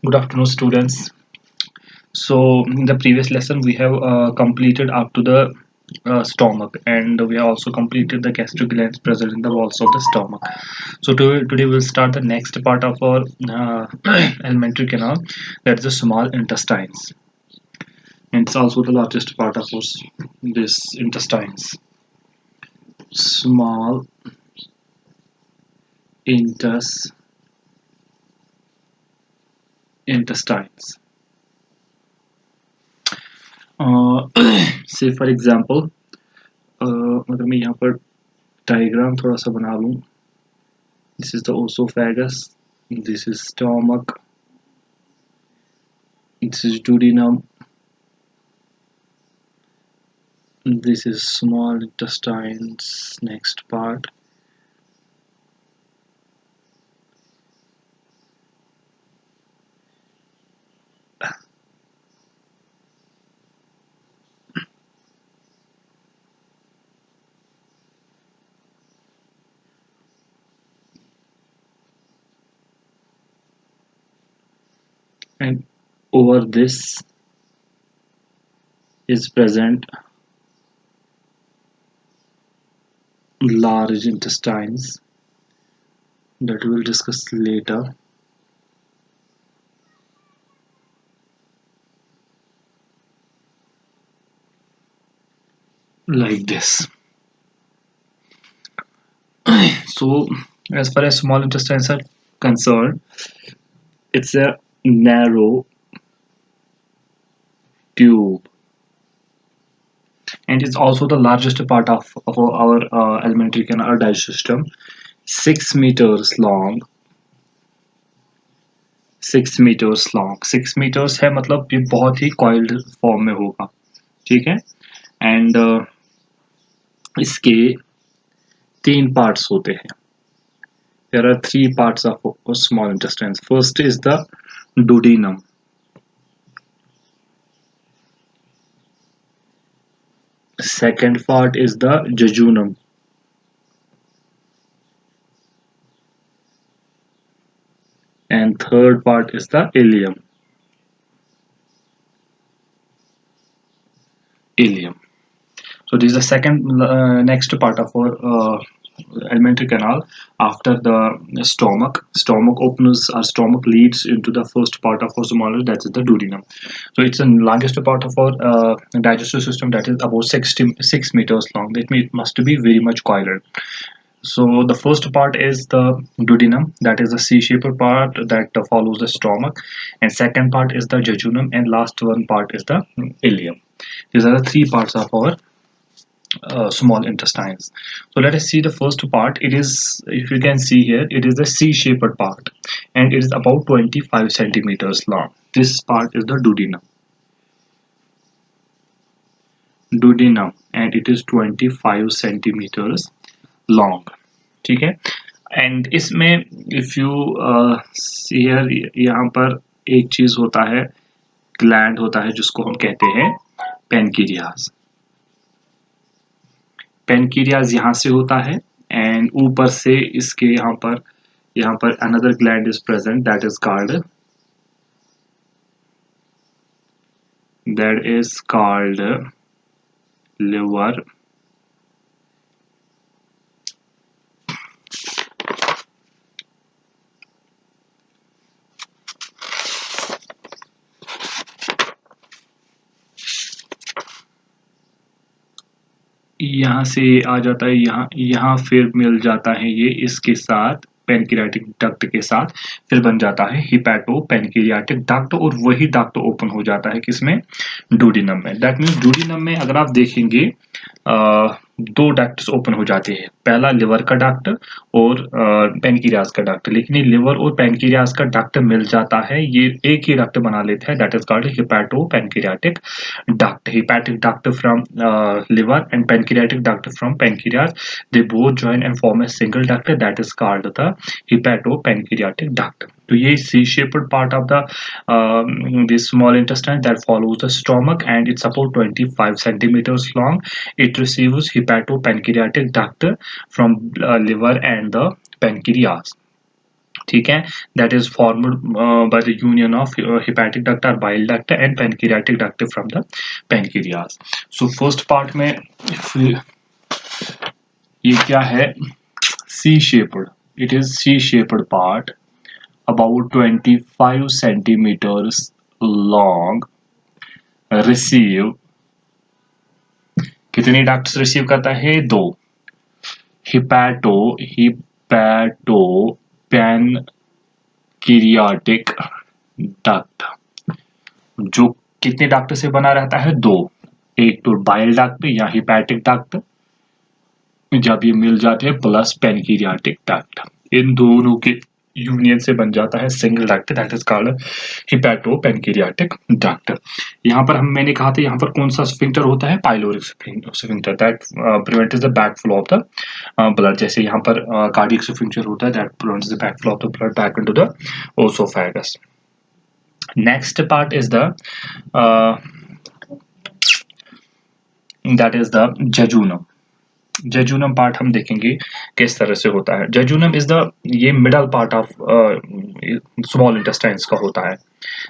Good afternoon, students. So, in the previous lesson, we have completed up to the stomach, and we have also completed the gastric glands present in the walls of the stomach. So, today we'll start the next part of our alimentary canal, that's the small intestines. And it's also the largest part of us, this intestines. Small intestines. Uh, say for example, अगर मैं यहाँ पर diagram थोड़ा सा बना लूँ. This is the esophagus. This is stomach. This is duodenum. This is small intestines. Next part. And over this is present large intestines that we will discuss later. Like this. So, as far as small intestines are concerned, it's a narrow tube, and it's also the largest part of our alimentary canal or digestive system. 6 meters long. 6 meters है, मतलब ये बहुत ही coiled form में होगा. ठीक है. And इसके 3 parts होते हैं. There are 3 parts of small intestines. First is the duodenum. Second part is the jejunum. And third part is the ileum. So this is the second next part of our alimentary canal after the stomach. Stomach opens, our stomach leads into the first part of our small, that is the duodenum. So it's the largest part of our digestive system, that is about 6 meters long. That means it must be very much coiled. So the first part is the duodenum, that is the C-shaped part that follows the stomach, and second part is the jejunum, and last one part is the ileum. These are the 3 parts of our small intestines. So let us see the first part. It is, if you can see here, it is the C-shaped part, and it is about 25 centimeters long. This part is the duodenum, and it is 25 centimeters long. ठीक है. And इसमें if you see here, यहाँ पर एक चीज होता है, gland होता है जिसको हम कहते हैं पेनक्रियाज. पेनक्रियाज यहाँ से होता है, एंड ऊपर से इसके यहाँ पर another gland is present, that is called liver. यहाँ से आ जाता है, यहाँ फिर मिल जाता है ये इसके साथ पेनक्रियाटिक डक्ट के साथ, फिर बन जाता है हिपैटो पेनक्रियाटिक डक्ट, और वही डक्ट ओपन हो जाता है किसमें, डुओडेनम में. दैट मीन्स डुओडेनम में अगर आप देखेंगे 2 डक्ट्स ओपन हो जाते हैं, पहला लिवर का डक्ट और पेनक्रियाज का डक्ट. लेकिन ये लिवर और पेनक्रियाज का डक्ट मिल जाता है, ये एक ही डक्ट बना लेते हैं, that is called hepato pancreatic duct. Hepatic duct from liver and pancreatic duct from pancreas, they both join and form a single duct, that is called the hepatopancreatic duct. तो ये C-shaped part of the this small intestine that follows the stomach, and it's about 25 centimeters long. It receives hepatopancreatic duct from liver and the pancreas. ठीक है, that is formed by the union of hepatic duct और bile duct and pancreatic duct from the pancreas. So first part में ये क्या है, C shaped, it is C shaped part about 25 centimeters long, receive कितनी ducts receive करता है, 2, hepato pancreatic duct, जो कितने डक्ट से बना रहता है, 2, एक तो बाइल डक्ट या हिपैटिक डक्ट जब ये मिल जाते हैं प्लस पैनक्रियाटिक डक्ट, इन दोनों के यूनियन से बन जाता है single duct, that is called hepato pancreatic duct. यहाँ पर मैंने कहा था यहाँ पर कौन सा स्फिंक्टर होता है, pyloric sphincter, that prevents the backflow of the blood, जैसे यहाँ पर कार्डियक स्फिंक्टर होता है that prevents the backflow of the blood back into the oesophagus. Next part is the that is the jejunum. Jejunum part हम देखेंगे किस तरह से होता है। जेजुनम इज द, ये middle part of small intestines का होता है,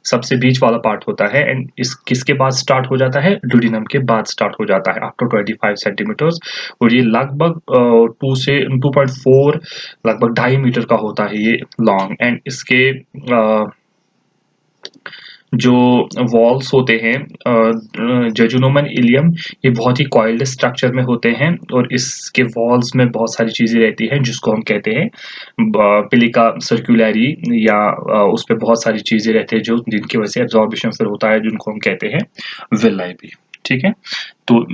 सबसे बीच वाला पार्ट होता है, एंड इस किसके बाद स्टार्ट हो जाता है, ड्यूडिनम के बाद स्टार्ट हो जाता है आफ्टर 25 सेंटीमीटर्स, और ये लगभग 2 से 2.4 लगभग 2.5 मीटर का होता है ये लॉन्ग, एंड इसके जो वॉल्स होते हैं जेजुनम एंड इलियम, ये बहुत ही कॉइल्ड स्ट्रक्चर में होते हैं, और इसके वॉल्स में बहुत सारी चीजें रहती हैं जिसको हम कहते हैं पिलिका सर्कुलरी, या उस पे बहुत सारी चीजें रहती हैं जो जिनकी वजह से एब्जॉर्बिशन फिर होता है, जिनको हम कहते हैं विलाई भी। ठीक है, तो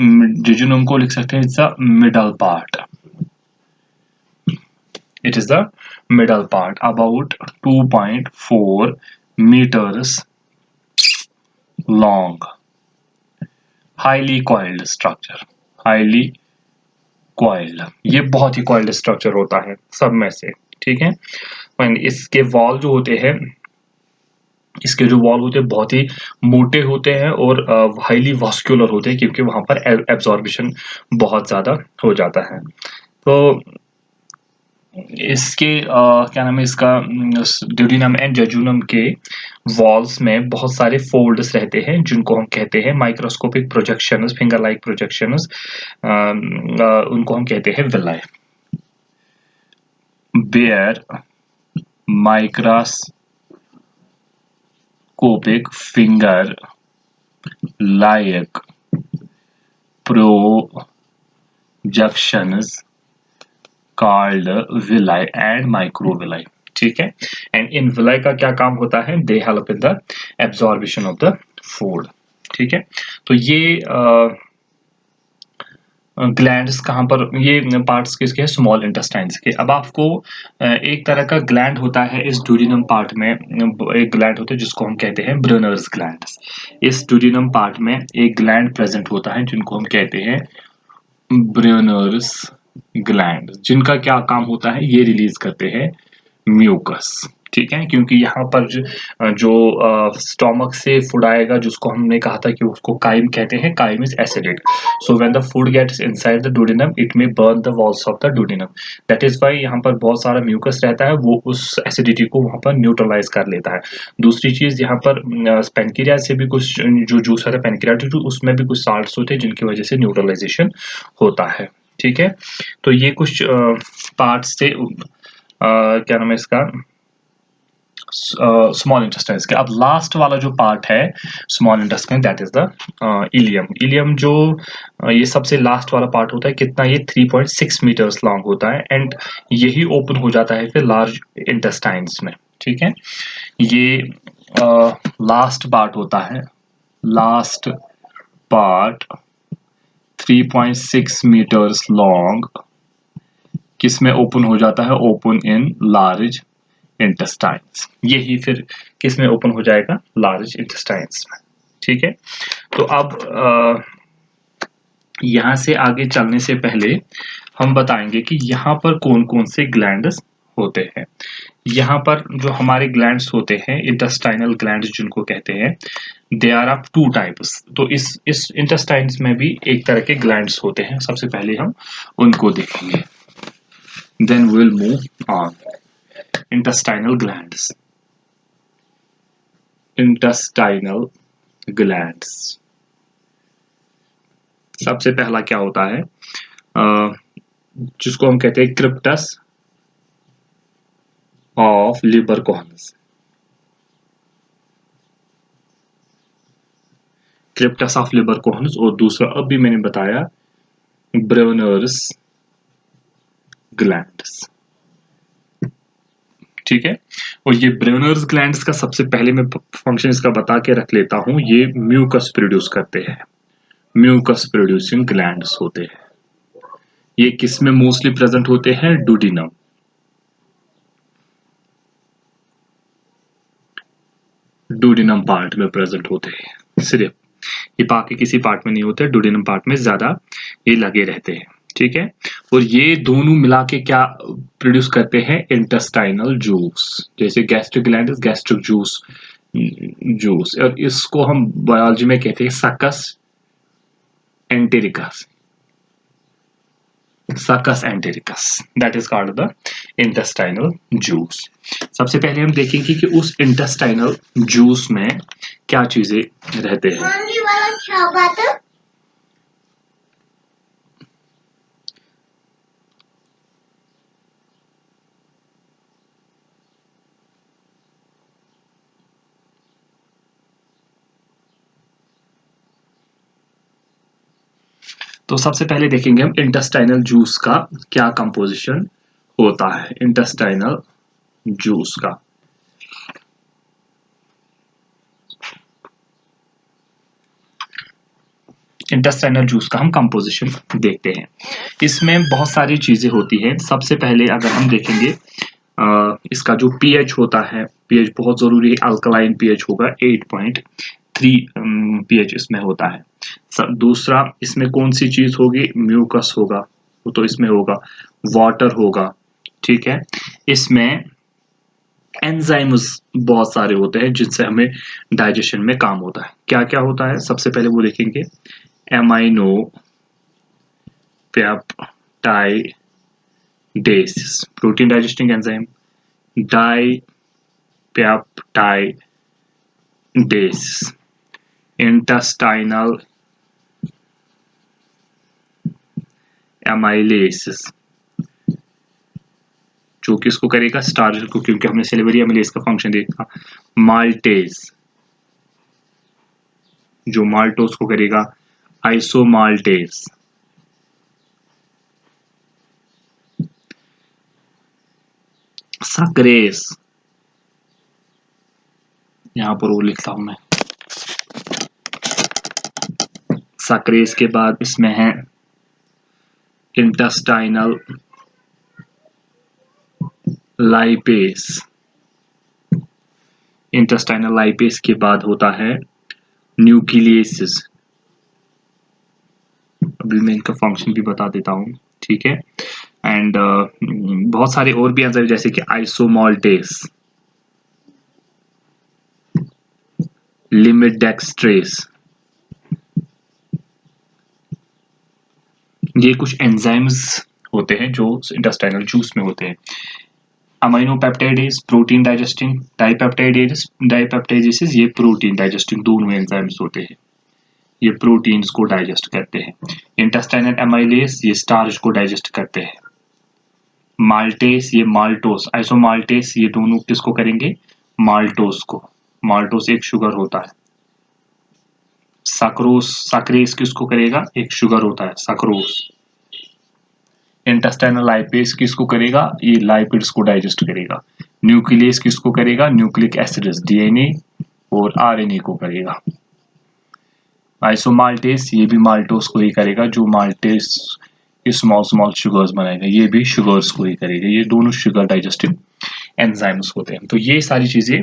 जेजुनम को लिख सकते हैं it's the middle part, it is the middle part about 2.4 meters long, highly coiled structure, highly coiled, ये बहुत ही coiled structure होता है सब में से। ठीक है, इसके वॉल जो होते हैं, इसके जो वॉल होते हैं बहुत ही मोटे होते हैं और हाईली वास्कुलर होते हैं, क्योंकि वहां पर एब्जॉर्बिशन बहुत ज्यादा हो जाता है। तो इसके क्या नाम है, इसका ड्यूडिनम एंड जेजुनम के वॉल्स में बहुत सारे फोल्ड्स रहते हैं जिनको हम कहते हैं microscopic projections, finger like projections, उनको हम कहते हैं villi. Bear microscopic finger like projections called villi and microvilli। ठीक है, एंड इन विलाई का क्या काम होता है, they help in the absorption of the food. ठीक है, तो ये ग्लैंड्स कहाँ पर, ये पार्ट्स किसके हैं, स्मॉल इंटेस्टाइन्स के। अब आपको एक तरह का ग्लैंड होता है इस ड्यूडिनम पार्ट में, एक ग्लैंड होता है जिसको हम कहते हैं ब्रेनर्स ग्लैंड्स। इस ड्यूडिनम पार्ट में एक ग्लैंड प्रेजेंट होता है जिनको हम कहते हैं ब्रेनर्स ग्लैंड, जिनका क्या काम होता है, ये रिलीज करते हैं म्यूकस। ठीक है, क्योंकि यहाँ पर जो स्टोमक से फूड आएगा, जिसको हमने कहा था कि उसको काइम कहते हैं, chyme is acidic, so when the food gets inside the duodenum it may burn the walls of the duodenum, that is why यहाँ पर बहुत सारा म्यूकस रहता है, वो उस एसिडिटी को वहाँ पर न्यूट्रलाइज कर लेता है। दूसरी चीज, यहाँ पर पेनक्रियाज से भी कुछ जो जूस होता है पेनक्रियाटिक, उसमें भी कुछ साल्ट्स होते हैं जिनकी वजह से न्यूट्रलाइजेशन होता है। ठीक है, तो ये कुछ पार्ट्स से क्या नाम है इसका, स्मॉल इंटेस्टाइन्स के। अब लास्ट वाला जो पार्ट है small intestine, that is the ileum. Ileum जो ये सबसे लास्ट वाला पार्ट होता है, कितना, ये 3.6 मीटर्स लॉन्ग होता है, एंड यही ओपन हो जाता है फिर लार्ज इंटेस्टाइन्स में। ठीक है, ये लास्ट पार्ट होता है, लास्ट पार्ट 3.6 meters लॉन्ग, किसमें ओपन हो जाता है, ओपन इन लार्ज इंटेस्टाइन्स। यही फिर किसमें ओपन हो जाएगा, लार्ज इंटेस्टाइन्स में। ठीक है, तो अब यहां से आगे चलने से पहले हम बताएंगे कि यहाँ पर कौन कौन से ग्लैंड्स होते हैं। यहाँ पर जो हमारे ग्लैंड्स होते हैं, इंटेस्टाइनल ग्लैंड्स जिनको कहते हैं, दे आर ऑफ 2 टाइप्स। तो इस इंटेस्टाइन्स में भी एक तरह के ग्लैंड्स होते हैं, सबसे पहले हम उनको देखेंगे, then we will move on. Intestinal glands. Intestinal glands सबसे पहला क्या होता है, जिसको हम कहते हैं crypts of Lieberkuhn. Crypts of Lieberkuhn, और दूसरा अभी मैंने बताया ब्रेनर्स ग्लैंड्स। ठीक है, और ये ब्रेनर्स ग्लैंड्स का सबसे पहले मैं फंक्शन इसका बता के रख लेता हूं। ये म्यूकस प्रोड्यूस करते हैं, म्यूकस प्रोड्यूसिंग ग्लैंड्स होते हैं। ये किस में मोस्टली प्रेजेंट होते हैं, डुडिनम। डुडिनम पार्ट में प्रेजेंट होते हैं सिर्फ, ये बाकी किसी पार्ट में नहीं होते, डुडिनम पार्ट में ज्यादा ये लगे रहते हैं। ठीक है, और ये दोनों मिला के क्या प्रोड्यूस करते हैं, इंटेस्टाइनल जूस। जैसे gastric gland gastric juice juice, और इसको हम बायोलॉजी में कहते हैं सकस एंटेरिकस। सकस entericus, that is called the intestinal juice. सबसे पहले हम देखेंगे कि उस इंटेस्टाइनल जूस में क्या चीजें रहते हैं। तो सबसे पहले देखेंगे हम इंटेस्टाइनल जूस का क्या कंपोजिशन होता है। इंटेस्टाइनल जूस का इंटेस्टाइनल जूस का हम कंपोजिशन देखते हैं। इसमें बहुत सारी चीजें होती हैं। सबसे पहले अगर हम देखेंगे इसका जो पीएच होता है, पीएच बहुत जरूरी है, अल्कलाइन पीएच होगा 8.3 पीएच इसमें होता है। दूसरा, इसमें कौन सी चीज होगी, म्यूकस होगा, वो तो इसमें होगा, वाटर होगा। ठीक है, इसमें एंजाइम्स बहुत सारे होते हैं जिनसे हमें डाइजेशन में काम होता है। क्या क्या होता है, सबसे पहले वो देखेंगे amino peptidases, protein digesting enzyme, dipeptidases, intestinal amylases, जो किसको करेगा, स्टार्च को, क्योंकि हमने सिल्वरी एमिलेज का फंक्शन देखा। माल्टेज, जो माल्टोस को करेगा, आइसोमाल्टेज, सक्रेस, यहां पर वो लिखता हूं मैं, सक्रेस के बाद इसमें है इंटेस्टाइनल लाइपेस। इंटेस्टाइनल लाइपेस के बाद होता है न्यूक्लियसिस। अभी मैं इनका फंक्शन भी बता देता हूं। ठीक है, एंड बहुत सारे और भी एंजाइम जैसे कि आइसोमाल्टेस, लिमिडेक्सट्रेस, ये कुछ एंजाइम्स होते हैं जो इंटेस्टाइनल जूस में होते हैं। अमीनो पेप्टाइडेज प्रोटीन डाइजेस्टिंग, डाइपेप्टाइडेसिस ये प्रोटीन डाइजेस्टिंग, दोनों एंजाइम्स होते हैं, ये प्रोटीन्स को डाइजेस्ट करते हैं। इंटेस्टाइनल एमाइलेज ये स्टार्च को डाइजेस्ट करते हैं। माल्टेस ये माल्टोस, आइसोमाल्टेस ये दोनों किसको करेंगे, माल्टोस को। माल्टोस एक शुगर होता है। सक्रोस, सक्रेस किसको करेगा, एक शुगर होता है सक्रोस। इंटेस्टाइनल लाइपेस किसको करेगा, ये लाइपिड्स को डाइजेस्ट करेगा। न्यूक्लियस किसको करेगा, न्यूक्लिक एसिड्स, डीएनए और आरएनए को करेगा। आइसोमाल्टेस ये भी माल्टोस को ही करेगा, जो माल्टेस स्मॉल स्मॉल शुगर्स बनाएगा, ये भी शुगर्स को ही करेगा। ये दोनों शुगर डाइजेस्टिव एंजाइम्स होते हैं। तो ये सारी चीजें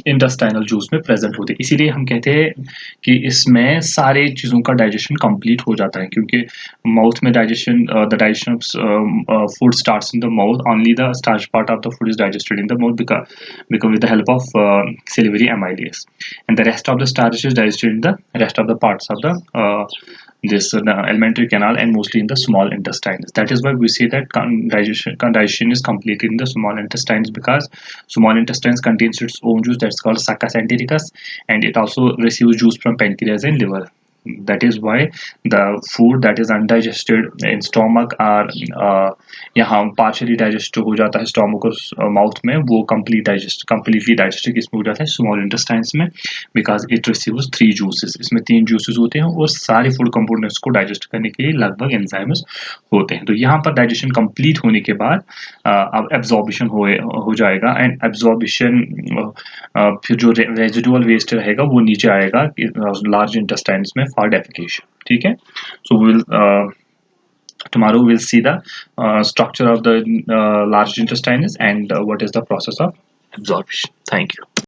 इंटेस्टाइनल जूस में प्रेजेंट होते हैं। इसीलिए हम कहते हैं कि इसमें सारे चीज़ों का डाइजेशन कंप्लीट हो जाता है, क्योंकि माउथ में digestion, the digestion of food starts in the mouth, only the starch part of the food is digested in the mouth because with the help of salivary amylase, and the rest of the starch is digested in the rest of the parts of the this the alimentary canal, and mostly in the small intestines. That is why we say that digestion is completed in the small intestines, because small intestines contains its own juice that's called saccus entericus, and it also receives juice from pancreas and liver. That is why the food that is undigested in stomach are यहाँ partially digest हो जाता है stomach और mouth में, वो completely digested किसमें हो जाता है, small intestines में, because it receives 3 juices. इसमें 3 juices होते हैं और सारे food components को digest करने के लिए लगभग enzymes होते हैं। तो यहाँ पर digestion complete होने के बाद अब absorption हो जाएगा, and absorption फिर जो residual waste रहेगा वो नीचे आएगा large intestines में for defecation। ठीक है, so tomorrow we'll see the structure of the large intestines and what is the process of absorption. Thank you.